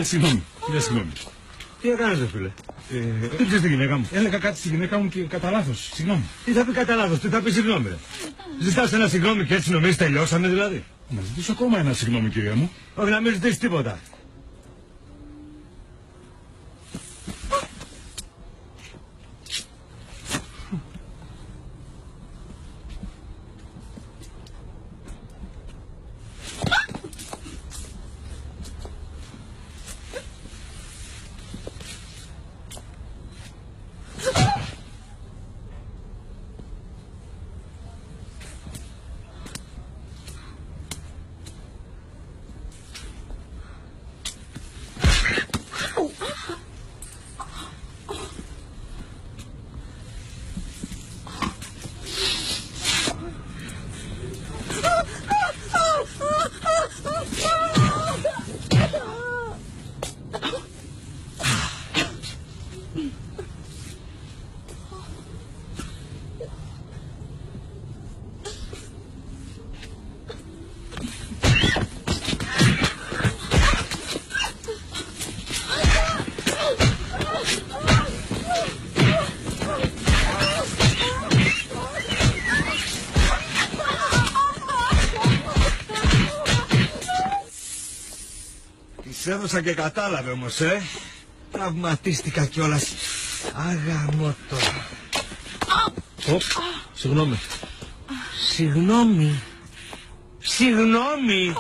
Συγγνώμη. Τι έκανες ρε φίλε? Δεν ξέρεις τη γυναίκα μου. Έλεγα κάτι στη γυναίκα μου και κατά λάθος. Συγγνώμη. Τι θα πει κατά λάθος, τι θα πει συγγνώμη ρε? Ζητάς ένα συγγνώμη και έτσι νομίζεις τελειώσαμε δηλαδή? Να ζητήσω ακόμα ένα συγγνώμη κυρία μου. Όχι να μην ζητήσεις τίποτα. Της έδωσα και κατάλαβε όμως, Τραυματίστηκα κιόλας. Αγαμώτο. Συγγνώμη. Συγγνώμη. Συγγνώμη.